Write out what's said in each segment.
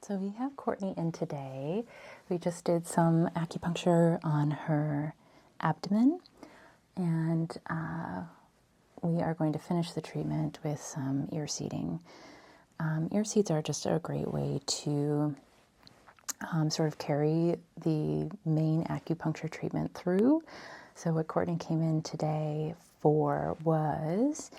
So we have Courtney in today. We just did some acupuncture on her abdomen, and we are going to finish the treatment with some ear seeding. Ear seeds are just a great way to sort of carry the main acupuncture treatment through. So what Courtney came in today for was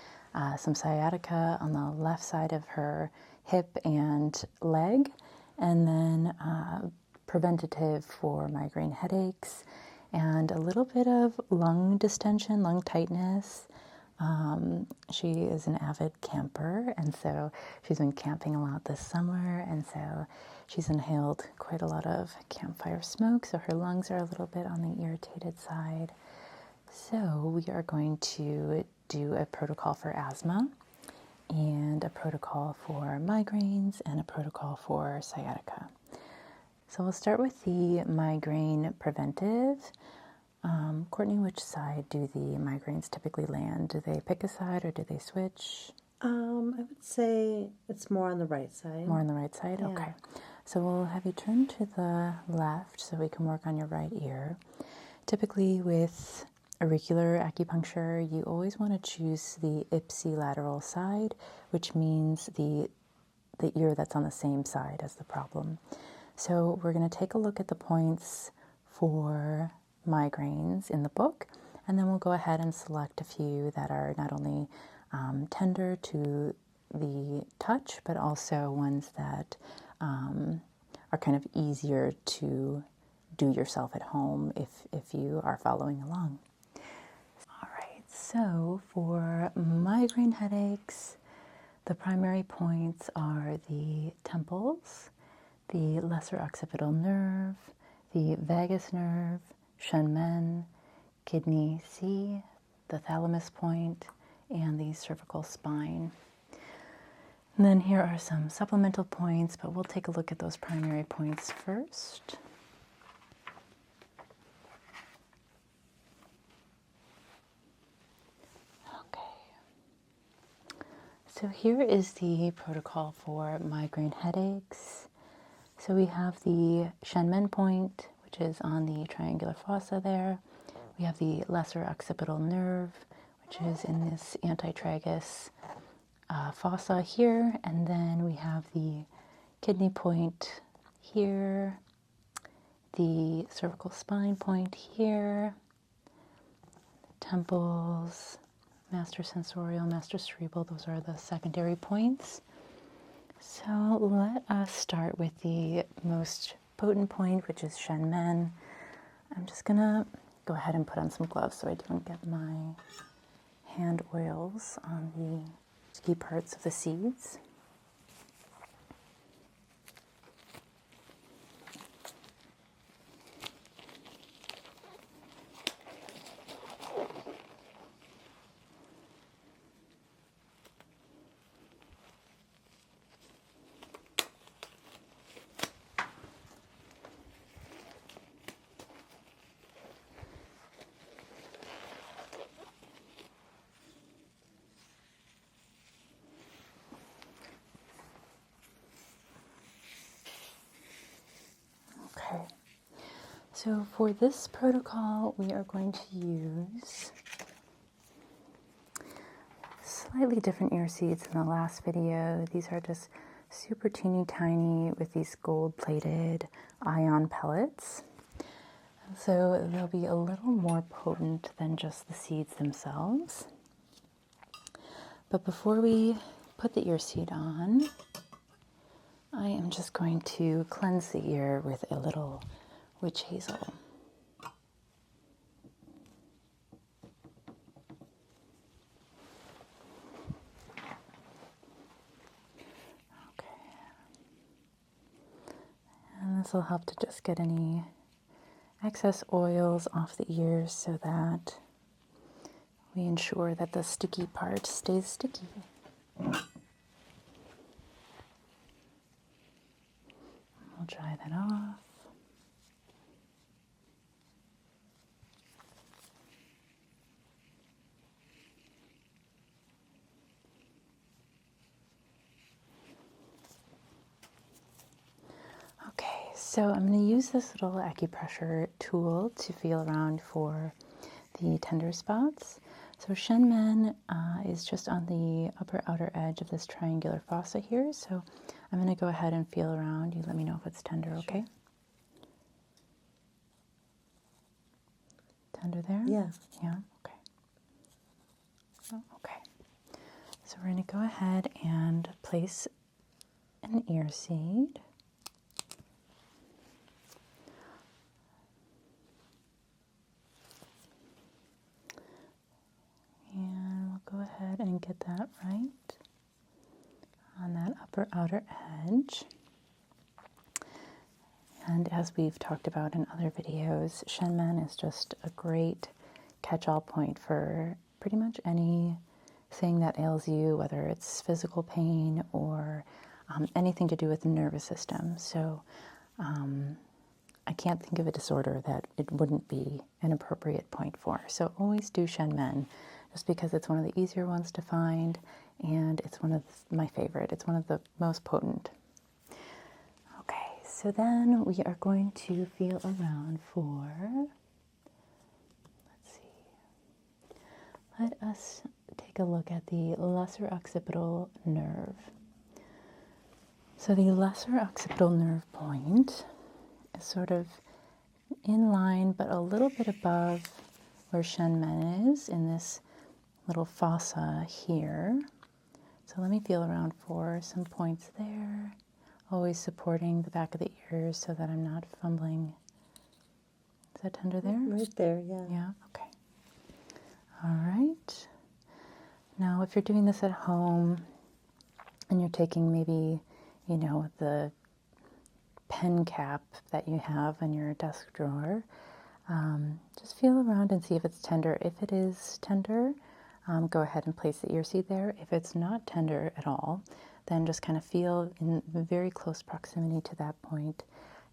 some sciatica on the left side of her hip and leg, and then preventative for migraine headaches, and a little bit of lung distension, lung tightness. She is an avid camper, and so she's been camping a lot this summer, and so she's inhaled quite a lot of campfire smoke, so her lungs are a little bit on the irritated side. So we are going to do a protocol for asthma, and a protocol for migraines, and a protocol for sciatica. So we'll start with the migraine preventive. Courtney, which side do the migraines typically land? Do they pick a side or do they switch? I would say it's more on the right side. More on the right side? Yeah. Okay. So we'll have you turn to the left so we can work on your right ear. Typically with auricular acupuncture, you always want to choose the ipsilateral side, which means the ear that's on the same side as the problem. So we're going to take a look at the points for migraines in the book, and then we'll go ahead and select a few that are not only tender to the touch, but also ones that are kind of easier to do yourself at home if you are following along. All right, so for migraine headaches, the primary points are the temples, the lesseroccipital nerve, the vagus nerve, Shenmen, kidney C, the thalamus point, and the cervical spine. And then here are some supplemental points, but we'll take a look at those primary points first. Okay. So here is the protocol for migraine headaches. So we have the Shenmen point, which is on the triangular fossa there. We have the lesser occipital nerve, which is in this antitragus fossa here. And then we have the kidney point here, the cervical spine point here, the temples, master sensorial, master cerebral, those are the secondary points. So let us start with the most potent point, which is Shenmen. I'm just going to go ahead and put on some gloves so I don't get my hand oils on the sticky parts of the seeds. Okay, so for this protocol, we are going to use slightly different ear seeds than the last video. These are just super teeny tiny with these gold-plated ion pellets. So they'll be a little more potent than just the seeds themselves. But before we put the ear seed on, I am just going to cleanse the ear with a little witch hazel. Okay. And this will help to just get any excess oils off the ears so that we ensure that the sticky part stays sticky. We'll dry that off. So I'm going to use this little acupressure tool to feel around for the tender spots. So Shenmen is just on the upper outer edge of this triangular fossa here. So I'm going to go ahead and feel around. You let me know if it's tender, okay? Tender there? Yeah. Yeah, okay. Oh, okay. So we're going to go ahead and place an ear seed. And we'll go ahead and get that right on that upper outer edge. And as we've talked about in other videos, Shenmen is just a great catch-all point for pretty much anything that ails you, whether it's physical pain or anything to do with the nervous system. So I can't think of a disorder that it wouldn't be an appropriate point for. So always do Shenmen, just because it's one of the easier ones to find, and it's one of my favorite. It's one of the most potent. Okay, so then we are going to feel around for, let's see, let us take a look at the lesser-occipital nerve. So the lesser-occipital nerve point is sort of in line, but a little bit above where Shenmen is in this little fossa here. So let me feel around for some points there, always supporting the back of the ears so that I'm not fumbling. Is that tender there? Right there, yeah. Yeah, okay. All right. Now, if you're doing this at home and you're taking maybe, you know, the pen cap that you have in your desk drawer, just feel around and see if it's tender. If it is tender, go ahead and place the ear seed there. If it's not tender at all, then just kind of feel in very close proximity to that point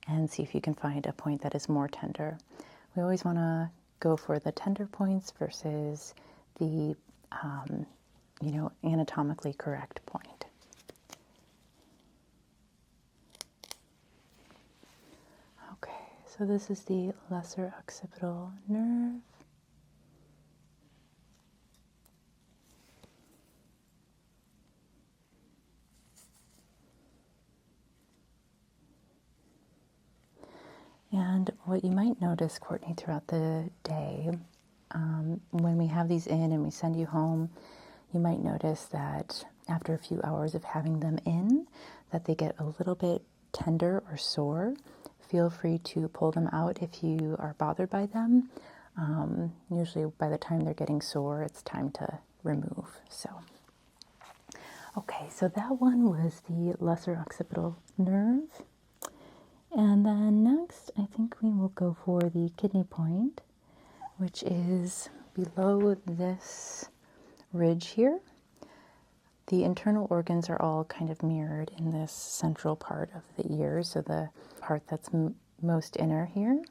and see if you can find a point that is more tender. We always want to go for the tender points versus the, you know, anatomically correct point. Okay, so this is the lesser occipital nerve. And what you might notice, Courtney, throughout the day, when we have these in and we send you home, you might notice that after a few hours of having them in, that they get a little bit tender or sore. Feel free to pull them out if you are bothered by them. Usually by the time they're getting sore, it's time to remove. So, okay, so that one was the lesser occipital nerve. And then next, I think we will go for the kidney point, which is below this ridge here. The internal organs are all kind of mirrored in this central part of the ear, so the part that's most inner here.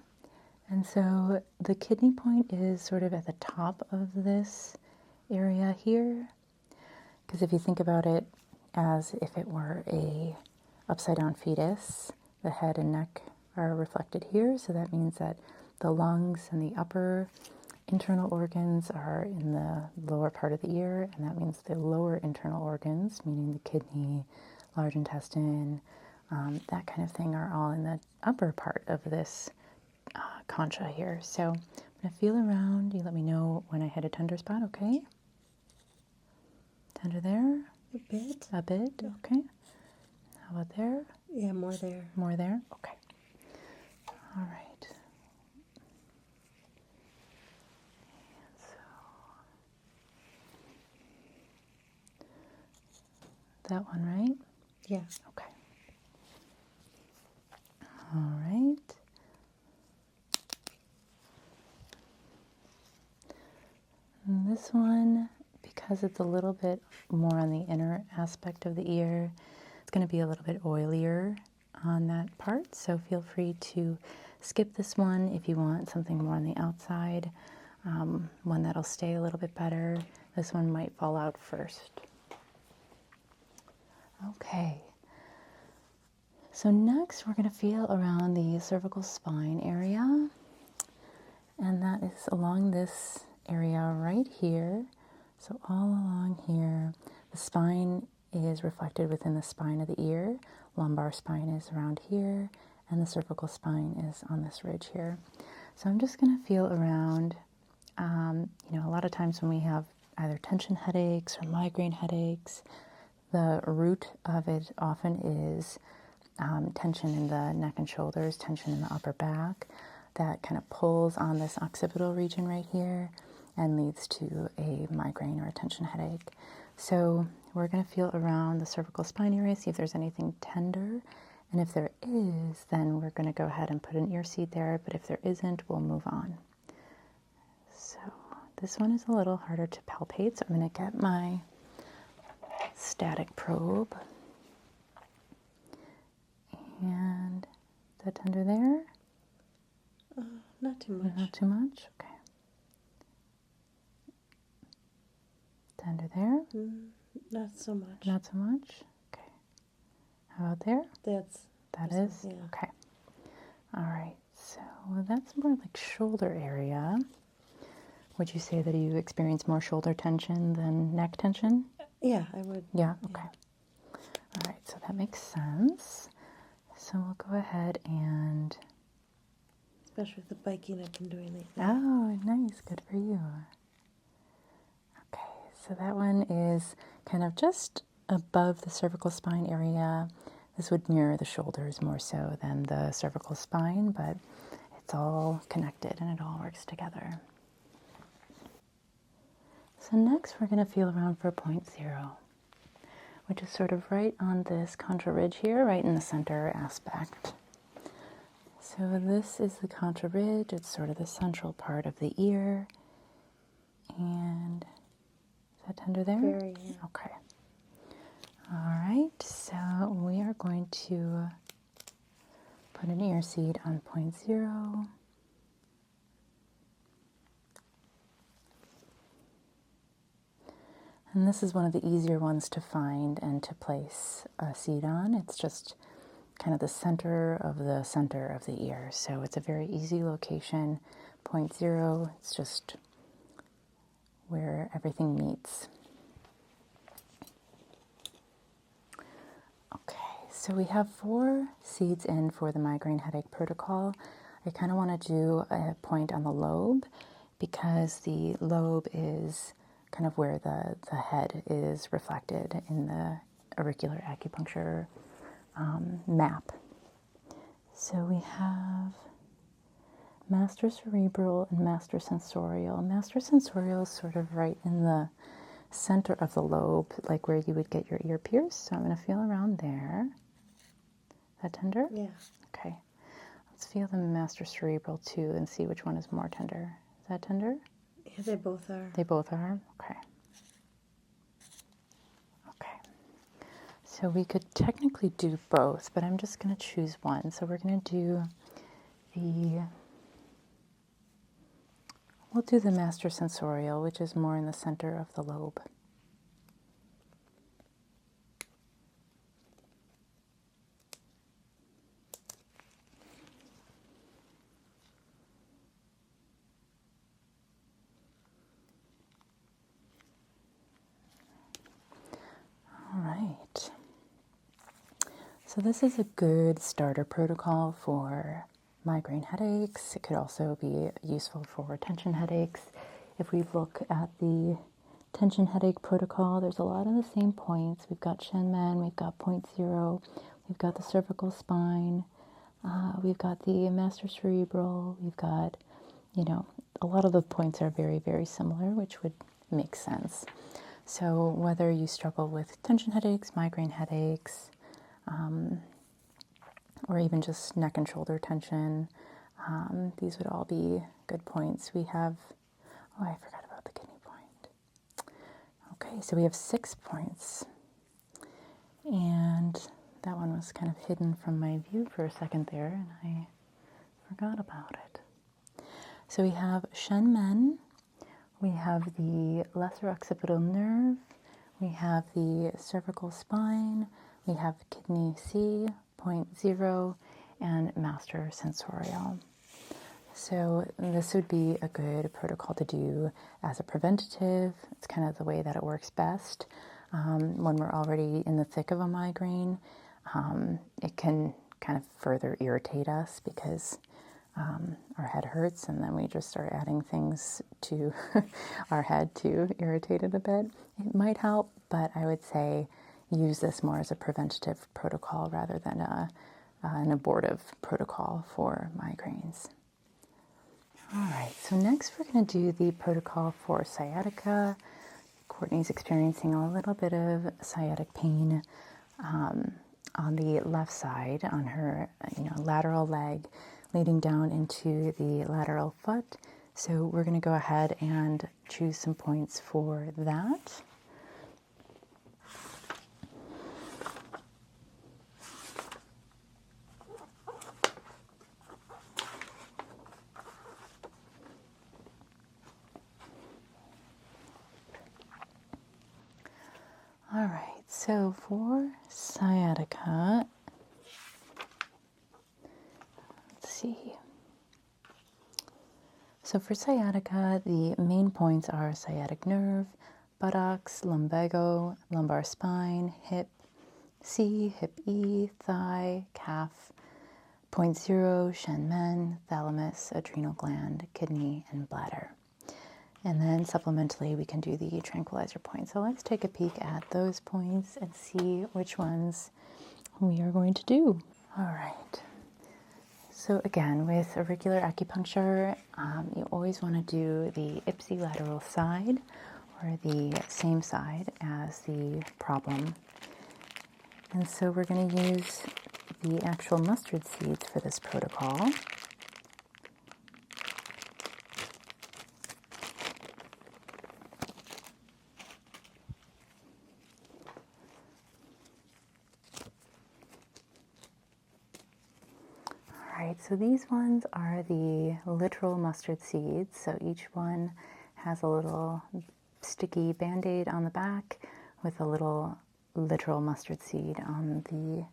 And so the kidney point is sort of at the top of this area here, because if you think about it as if it were a upside down fetus, the head and neck are reflected here, so that means that the lungs and the upper internal organs are in the lower part of the ear, and that means the lower internal organs, meaning the kidney, large intestine, that kind of thing, are all in the upper part of this concha here. So I'm going to feel around. You let me know when I hit a tender spot, okay? Tender there? A bit. A bit, Yeah. okay. How about there? Yeah, more there. More there? Okay. All right. That one, right? Yeah. Okay. All right. And this one, because it's a little bit more on the inner aspect of the ear, it's going to be a little bit oilier on that part. So feel free to skip this one if you want something more on the outside, one that'll stay a little bit better. This one might fall out first. Okay. So next we're going to feel around the cervical spine area, and that is along this area right here. So all along here, the spine is reflected within the spine of the ear, lumbar spine is around here, and the cervical spine is on this ridge here. So I'm just going to feel around, a lot of times when we have either tension headaches or migraine headaches, the root of it often is tension in the neck and shoulders, tension in the upper back, that kind of pulls on this occipital region right here and leads to a migraine or a tension headache. So we're going to feel around the cervical spine area, see if there's anything tender. And if there is, then we're going to go ahead and put an ear seed there. But if there isn't, we'll move on. So this one is a little harder to palpate. So I'm going to get my static probe. And is that tender there? Not too much. Not too much? Okay. Tender there? Not so much. Not so much? Okay. How about there? That is? Yeah. Okay. All right. So that's more like shoulder area. Would you say that you experience more shoulder tension than neck tension? Yeah, I would. Yeah? Okay. All right. So that makes sense. So we'll go ahead and... Especially with the biking I've been doing lately. Oh, nice. Good for you. Okay. So that one is kind of just above the cervical spine area. This would mirror the shoulders more so than the cervical spine, but it's all connected and it all works together. So next we're going to feel around for point 0, which is sort of right on this Contra Ridge here, right in the center aspect. So this is the Contra Ridge. It's sort of the central part of the ear. And is that tender there? Very, yeah. Okay. All right, so we are going to put an ear seed on point 0. And this is one of the easier ones to find and to place a seed on. It's just kind of the center of the ear. So it's a very easy location. Point 0, it's just where everything meets. Okay, so we have 4 seeds in for the Migraine Headache Protocol. I kind of want to do a point on the lobe because the lobe is kind of where the head is reflected in the auricular acupuncture map. So we have master cerebral and master sensorial. Master sensorial is sort of right in the center of the lobe, like where you would get your ear pierced. So I'm going to feel around there. Is that tender? Yeah. Okay. Let's feel the master cerebral too and see which one is more tender. Is that tender? Yeah, they both are. They both are? Okay. Okay. So we could technically do both, but I'm just going to choose one. So we're going to do we'll do the master sensorial, which is more in the center of the lobe. All right. So this is a good starter protocol for migraine headaches. It could also be useful for tension headaches. If we look at the tension headache protocol, there's a lot of the same points. We've got Shenmen, we've got point 0, we've got the cervical spine, we've got the master cerebral, we've got, a lot of the points are very, very similar, which would make sense. So whether you struggle with tension headaches, migraine headaches, or even just neck and shoulder tension, these would all be good points. We have, I forgot about the kidney point. Okay, so we have 6 points. And that one was kind of hidden from my view for a second there, and I forgot about it. So we have Shenmen, we have the Lesseroccipital Nerve, we have the cervical spine, we have kidney C, 0.0, and master sensorial. So this would be a good protocol to do as a preventative. It's kind of the way that it works best. When we're already in the thick of a migraine, it can kind of further irritate us because our head hurts, and then we just start adding things to our head to irritate it a bit. It might help, but I would say use this more as a preventative protocol rather than an abortive protocol for migraines. All right, so next we're going to do the protocol for sciatica. Courtney's experiencing a little bit of sciatic pain on the left side, on her lateral leg, leading down into the lateral foot. So we're going to go ahead and choose some points for that. All right, so for sciatica, let's see. So for sciatica, the main points are sciatic nerve, buttocks, lumbago, lumbar spine, hip C, hip E, thigh, calf, point 0, shen men, thalamus, adrenal gland, kidney, and bladder. And then supplementally, we can do the tranquilizer points. So let's take a peek at those points and see which ones we are going to do. All right. So again, with auricular acupuncture, you always want to do the ipsilateral side, or the same side as the problem. And so we're going to use the actual mustard seeds for this protocol. So these ones are the literal mustard seeds. So each one has a little sticky band-aid on the back with a little literal mustard seed on the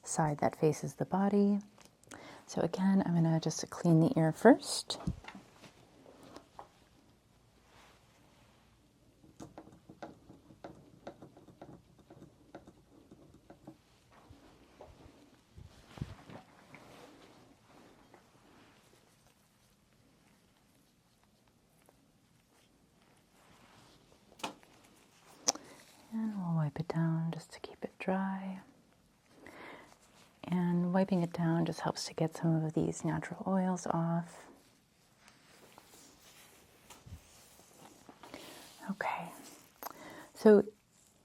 side that faces the body. So again, I'm going to just clean the ear first. And we'll wipe it down just to keep it dry. And wiping it down just helps to get some of these natural oils off. Okay. So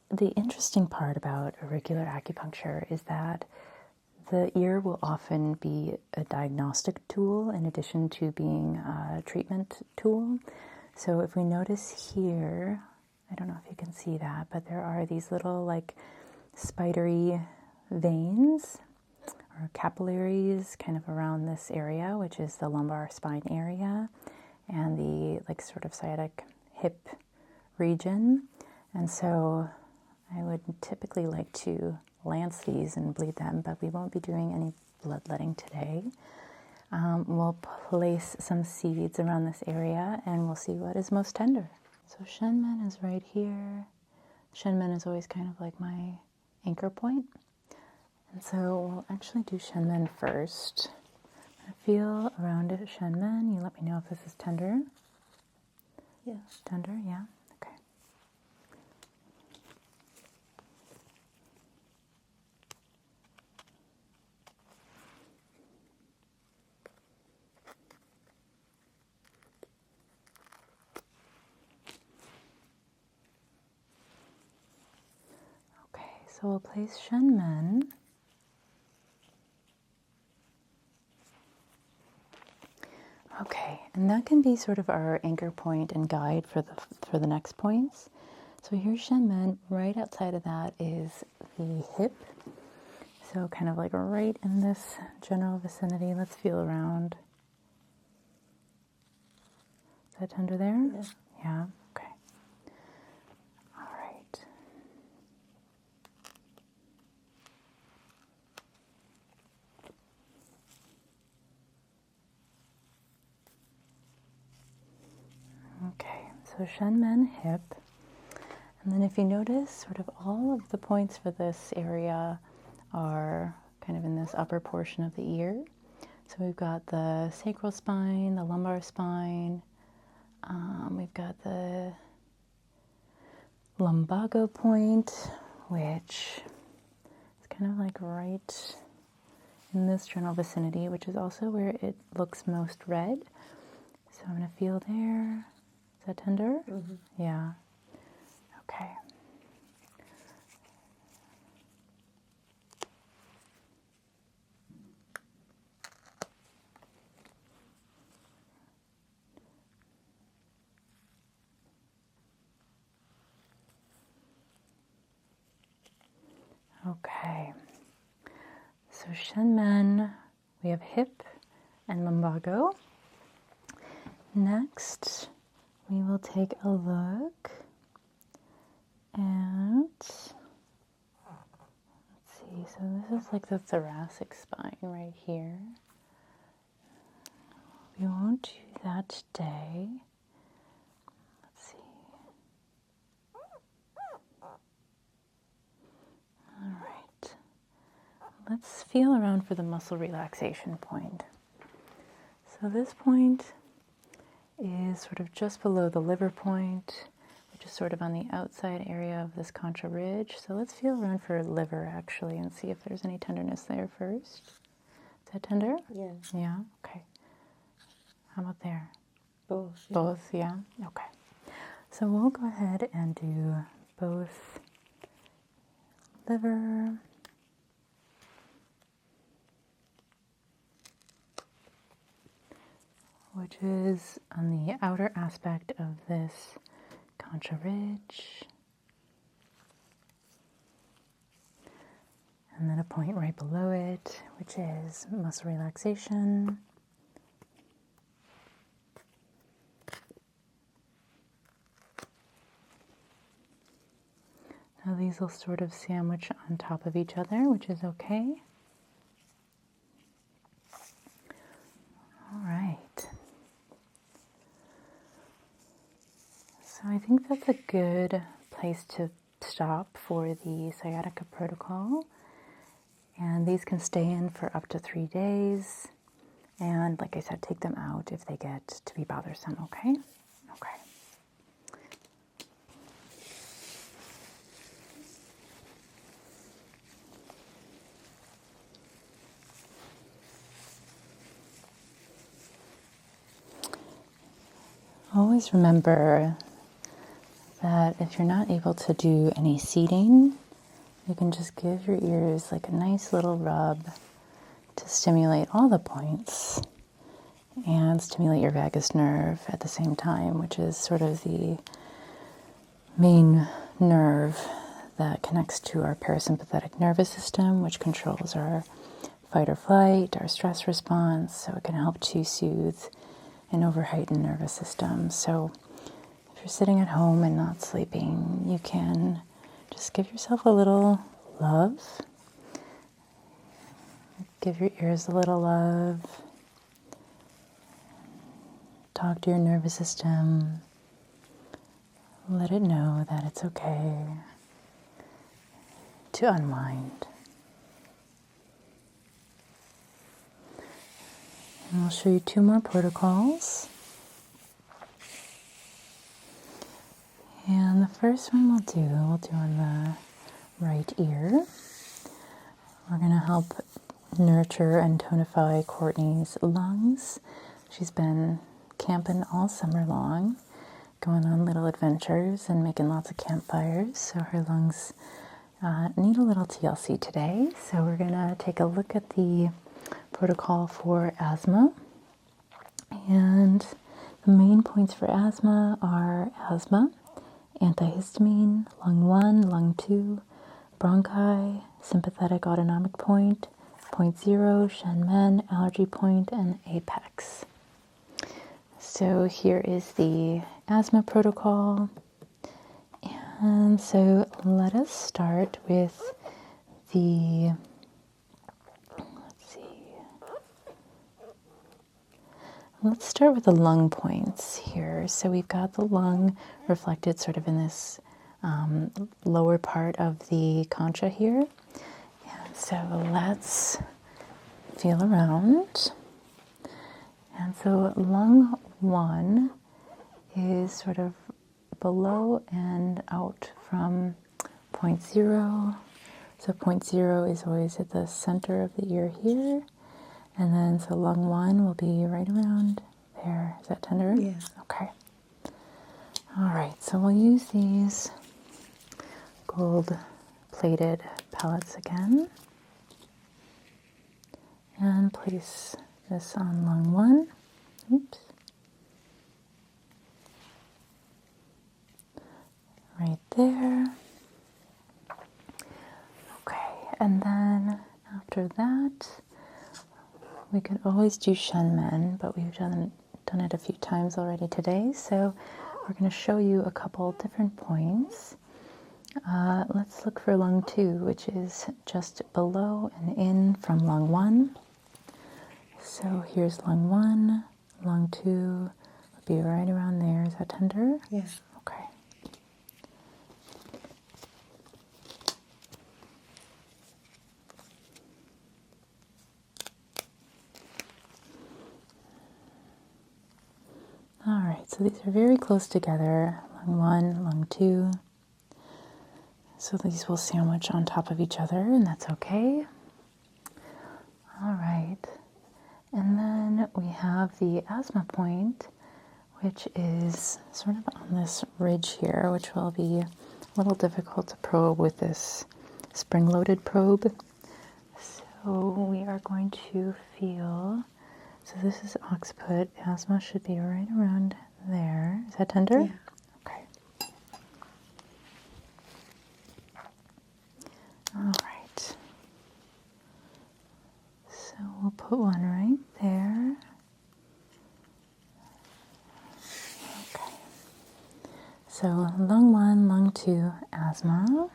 the interesting part about auricular acupuncture is that the ear will often be a diagnostic tool in addition to being a treatment tool. So if we notice here, I don't know if you can see that, but there are these little like spidery veins or capillaries kind of around this area, which is the lumbar spine area and the like sort of sciatic hip region. And so I would typically like to lance these and bleed them, but we won't be doing any bloodletting today. We'll place some seeds around this area and we'll see what is most tender. So Shenmen is right here. Shenmen is always kind of like my anchor point. And so we'll actually do Shenmen first. I'm going to feel around it, Shenmen. You let me know if this is tender. Yeah. Tender, yeah? Okay. So we'll place Shenmen. Okay, and that can be sort of our anchor point and guide for the next points. So here's Shenmen. Right outside of that is the hip. So kind of like right in this general vicinity. Let's feel around. Is that tender there? Yeah. Yeah. Okay. All right. So Shenmen, hip. And then if you notice, sort of all of the points for this area are kind of in this upper portion of the ear. So we've got the sacral spine, the lumbar spine, we've got the lumbago point, which is kind of like right in this general vicinity, which is also where it looks most red. So I'm going to feel there. Is that tender? Mm-hmm. Yeah. Okay. Okay. So Shenmen, we have hip and lumbago. Next, we will take a look at, let's see, so this is like the thoracic spine right here. We won't do that today. Let's see. All right. Let's feel around for the muscle relaxation point. So this point is sort of just below the liver point, which is sort of on the outside area of this Contra Ridge. So let's feel around for liver actually and see if there's any tenderness there first. Is that tender? Yeah. Yeah? Okay. How about there? Both. Yeah. Both, yeah? Okay. So we'll go ahead and do both liver which is on the outer aspect of this Contra Ridge. And then a point right below it, which is muscle relaxation. Now these will sort of sandwich on top of each other, which is okay. All right. So I think that's a good place to stop for the Sciatica Protocol. And these can stay in for up to 3 days. And like I said, take them out if they get to be bothersome, okay? Okay. Always remember that if you're not able to do any seating, you can just give your ears like a nice little rub to stimulate all the points and stimulate your vagus nerve at the same time, which is sort of the main nerve that connects to our parasympathetic nervous system, which controls our fight or flight, our stress response, so it can help to soothe an over-heightened nervous system. So if you're sitting at home and not sleeping, you can just give yourself a little love. Give your ears a little love. Talk to your nervous system. Let it know that it's okay to unwind. And I'll show you 2 more protocols. And the first one we'll do on the right ear. We're going to help nurture and tonify Courtney's lungs. She's been camping all summer long, going on little adventures and making lots of campfires. So her lungs need a little TLC today. So we're going to take a look at the protocol for asthma. And the main points for asthma are asthma, antihistamine, lung 1, lung 2, bronchi, sympathetic autonomic point, point 0, Shenmen, allergy point, and apex. So here is the asthma protocol. And so let us start with the, Let's start with the lung points here. So we've got the lung reflected sort of in this lower part of the concha here. And so let's feel around. And so lung 1 is sort of below and out from point 0. So point 0 is always at the center of the ear here. And then so lung 1 will be right around there. Is that tender? Yeah. Okay. All right, so we'll use these gold plated pellets again. And place this on lung 1. Oops. Right there. Okay, and then after that, we could always do Shenmen, but we've done it a few times already today, so we're going to show you a couple different points. Let's look for lung 2, which is just below and in from lung 1. So here's lung 1, lung 2 would be right around there. Is that tender? Yeah. Okay. All right, so these are very close together, lung 1, lung 2. So these will sandwich on top of each other, and that's okay. All right, and then we have the asthma point, which is sort of on this ridge here, which will be a little difficult to probe with this spring-loaded probe. So we are going to feel, so this is occiput, asthma should be right around there. Is that tender? Yeah. Okay. All right. So we'll put one right there. Okay. So lung 1, lung 2, asthma.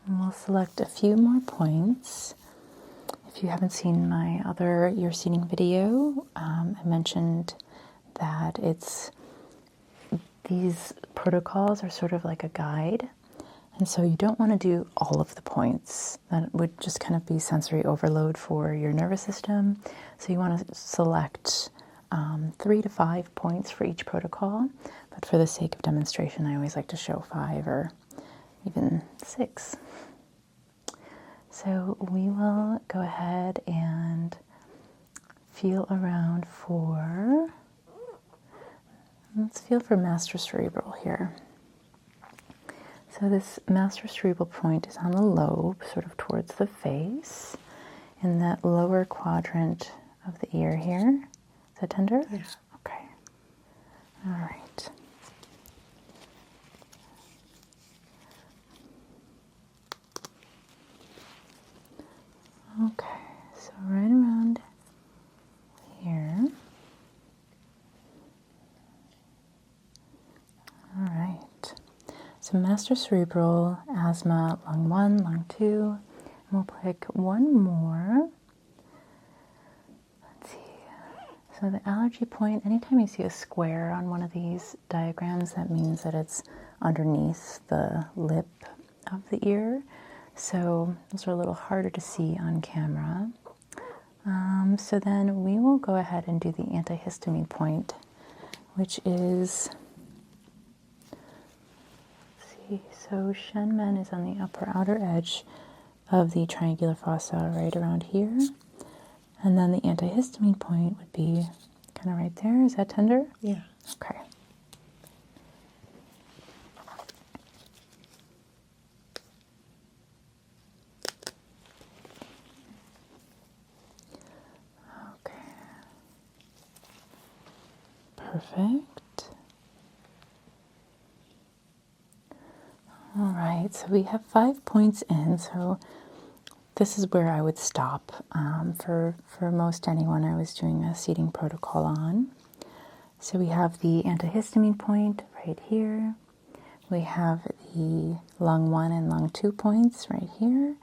And we'll select a few more points. If you haven't seen my other ear seating video, I mentioned that these protocols are sort of like a guide. And so you don't want to do all of the points. That would just kind of be sensory overload for your nervous system. So you want to select 3 to 5 points for each protocol. But for the sake of demonstration, I always like to show 5 or even 6. So we will go ahead and feel around for, let's feel for master cerebral here. So this master cerebral point is on the lobe, sort of towards the face, in that lower quadrant of the ear here. Is that tender? Yeah. Okay. All right. Okay, so right around here. All right. So master cerebral, asthma, lung 1, lung 2. And we'll pick one more. Let's see. So the allergy point, anytime you see a square on one of these diagrams, that means that it's underneath the lip of the ear. So those are a little harder to see on camera. So then we will go ahead and do the antihistamine point, which is, let's see, so Shenmen is on the upper outer edge of the triangular fossa right around here. And then the antihistamine point would be kind of right there. Is that tender? Yeah. Okay. Perfect. All right, so we have 5 points in, so this is where I would stop for most anyone I was doing a seating protocol on. So we have the antihistamine point right here. We have the lung 1 and lung 2 points right here.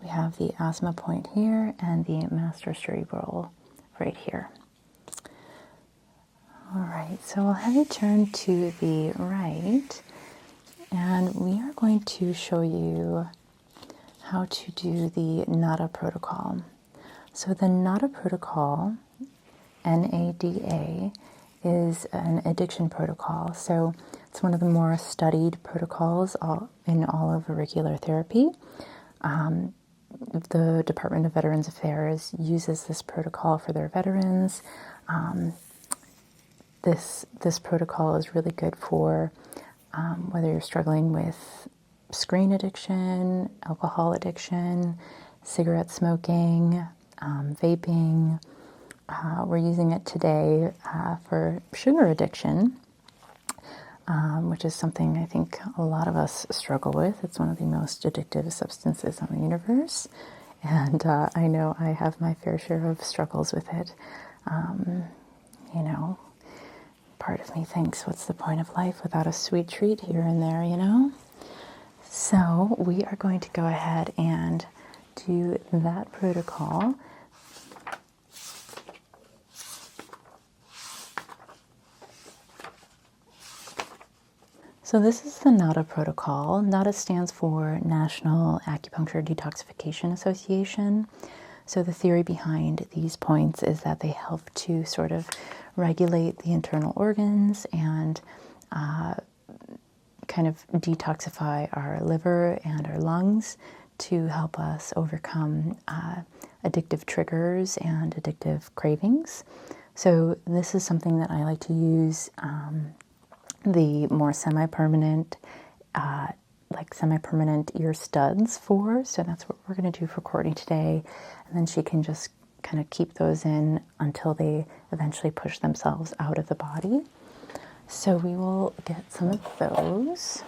We have the asthma point here and the master cerebral right here. All right, so I'll have you turn to the right, and we are going to show you how to do the NADA protocol. So the NADA protocol, NADA, is an addiction protocol. So it's one of the more studied protocols in all of auricular therapy. The Department of Veterans Affairs uses this protocol for their veterans. This protocol is really good for whether you're struggling with screen addiction, alcohol addiction, cigarette smoking, vaping. We're using it today for sugar addiction, which is something I think a lot of us struggle with. It's one of the most addictive substances on the universe, and I know I have my fair share of struggles with it. You know, part of me thinks, what's the point of life without a sweet treat here and there, you know? So we are going to go ahead and do that protocol. So this is the NADA protocol. NADA stands for National Acupuncture Detoxification Association. So the theory behind these points is that they help to sort of regulate the internal organs and kind of detoxify our liver and our lungs to help us overcome addictive triggers and addictive cravings. So this is something that I like to use the more semi-permanent ear studs for. So that's what we're going to do for Courtnie today. And then she can just kind of keep those in until they eventually push themselves out of the body. So we will get some of those.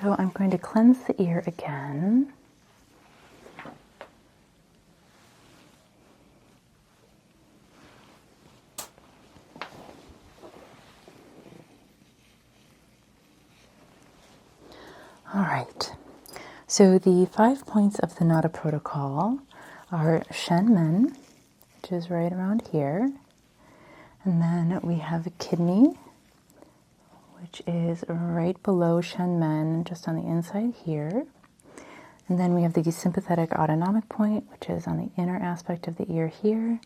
So I'm going to cleanse the ear again. All right. So the 5 points of the NADA protocol are Shen Men, which is right around here. And then we have kidney, which is right below Shen Men, just on the inside here. And then we have the sympathetic autonomic point, which is on the inner aspect of the ear here.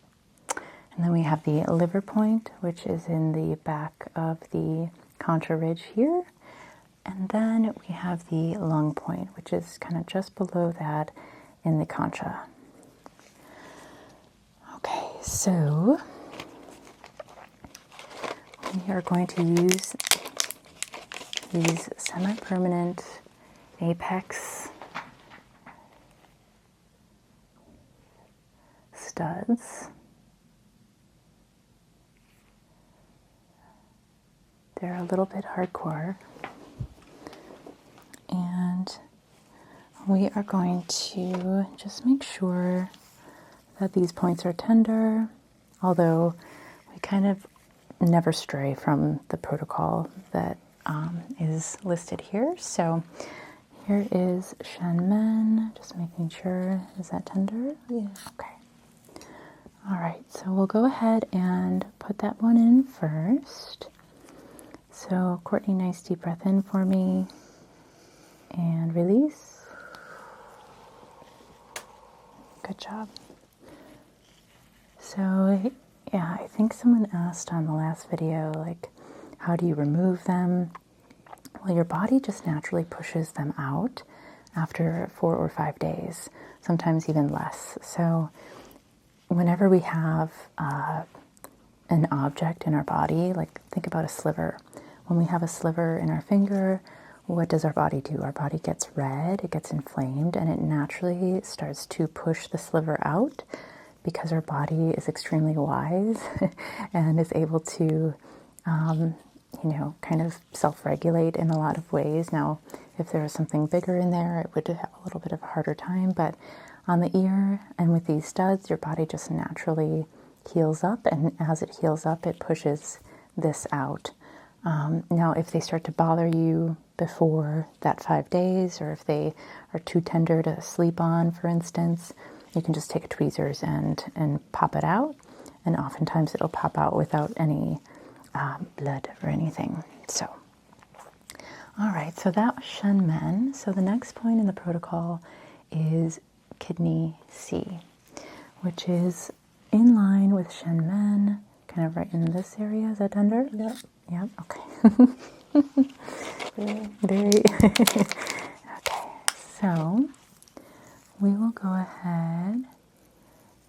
And then we have the liver point, which is in the back of the Contra Ridge here. And then we have the lung point, which is kind of just below that in the concha. Okay, so we are going to use these semi-permanent apex studs. They're a little bit hardcore. And we are going to just make sure that these points are tender, although we kind of never stray from the protocol that is listed here. So here is Shen Men, just making sure, is that tender? Yeah. Okay. All right, so we'll go ahead and put that one in first. So Courtnie, nice deep breath in for me. And release. Good job. So, yeah, I think someone asked on the last video, like, how do you remove them? Well, your body just naturally pushes them out after 4 or 5 days, sometimes even less. So, whenever we have an object in our body, like think about a sliver. When we have a sliver in our finger, what does our body do? Our body gets red, it gets inflamed, and it naturally starts to push the sliver out because our body is extremely wise and is able to kind of self-regulate in a lot of ways. Now, if there was something bigger in there, it would have a little bit of a harder time, but on the ear and with these studs, your body just naturally heals up, and as it heals up, it pushes this out. Now, if they start to bother you before that 5 days, or if they are too tender to sleep on, for instance, you can just take tweezers and pop it out, and oftentimes it'll pop out without any blood or anything. So, all right, so that was Shen Men. So the next point in the protocol is Kidney C, which is in line with Shen Men, kind of right in this area. Is that tender? Yep. Yep, okay. Very. Okay, so we will go ahead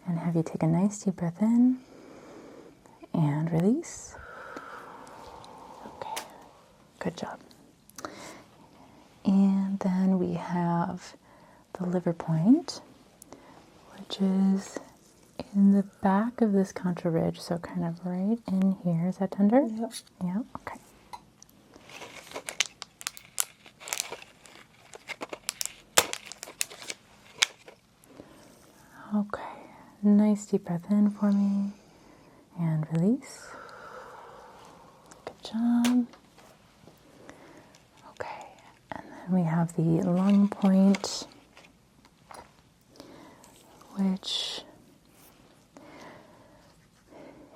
and have you take a nice deep breath in and release. Okay, good job. And then we have the liver point, which is in the back of this Contra Ridge, so kind of right in here. Is that tender? Yep. Yep, okay. Okay, nice deep breath in for me and release. Good job. Okay, and then we have the lung point, which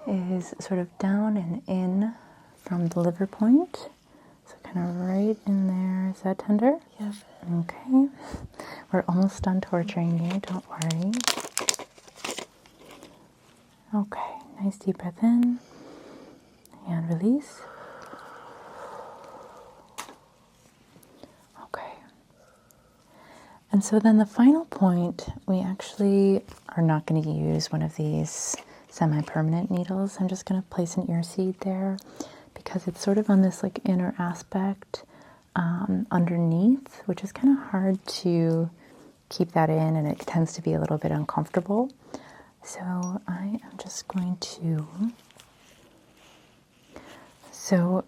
is sort of down and in from the liver point. So kind of right in there. Is that tender? Yep. Okay. We're almost done torturing you, don't worry. Okay, nice deep breath in and release. Okay. And so then the final point, we actually are not going to use one of these semi-permanent needles. I'm just going to place an ear seed there because it's sort of on this like inner aspect underneath, which is kind of hard to keep that in, and it tends to be a little bit uncomfortable. So I am just going to, so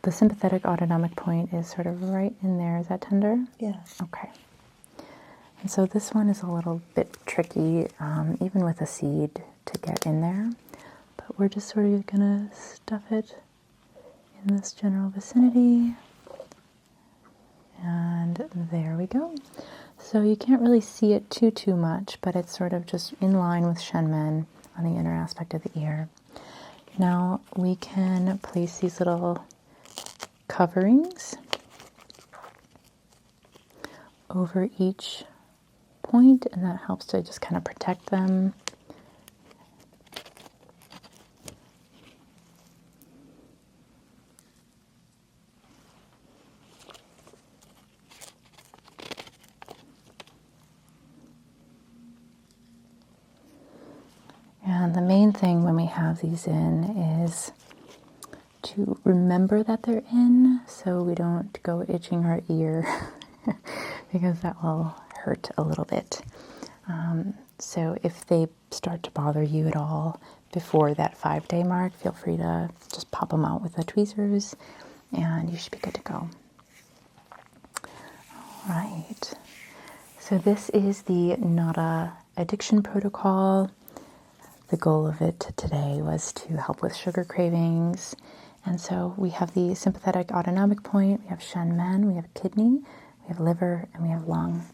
the sympathetic autonomic point is sort of right in there. Is that tender? Yes. Okay. And so this one is a little bit tricky, even with a seed, to get in there. But we're just sort of going to stuff it in this general vicinity. And there we go. So you can't really see it too much, but it's sort of just in line with Shen Men on the inner aspect of the ear. Now we can place these little coverings over each point, and that helps to just kind of protect them. And the main thing when we have these in is to remember that they're in, so we don't go itching our ear because that will hurt a little bit. So if they start to bother you at all before that 5-day mark, feel free to just pop them out with the tweezers and you should be good to go. All right. So this is the NADA addiction protocol. The goal of it today was to help with sugar cravings. And so we have the sympathetic autonomic point, we have Shen Men, we have kidney, we have liver, and we have lung.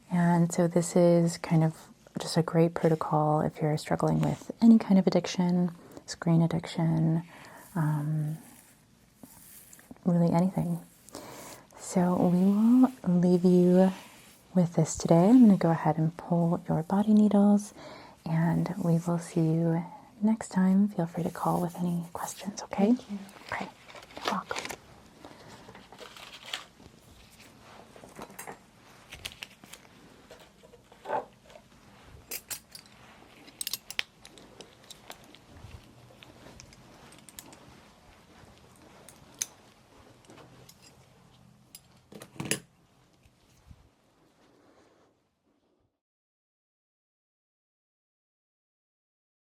And so this is kind of just a great protocol if you're struggling with any kind of addiction, screen addiction, really anything. So we will leave you with this today. I'm going to go ahead and pull your body needles, and we will see you next time. Feel free to call with any questions, okay? Thank you. Okay, you're welcome.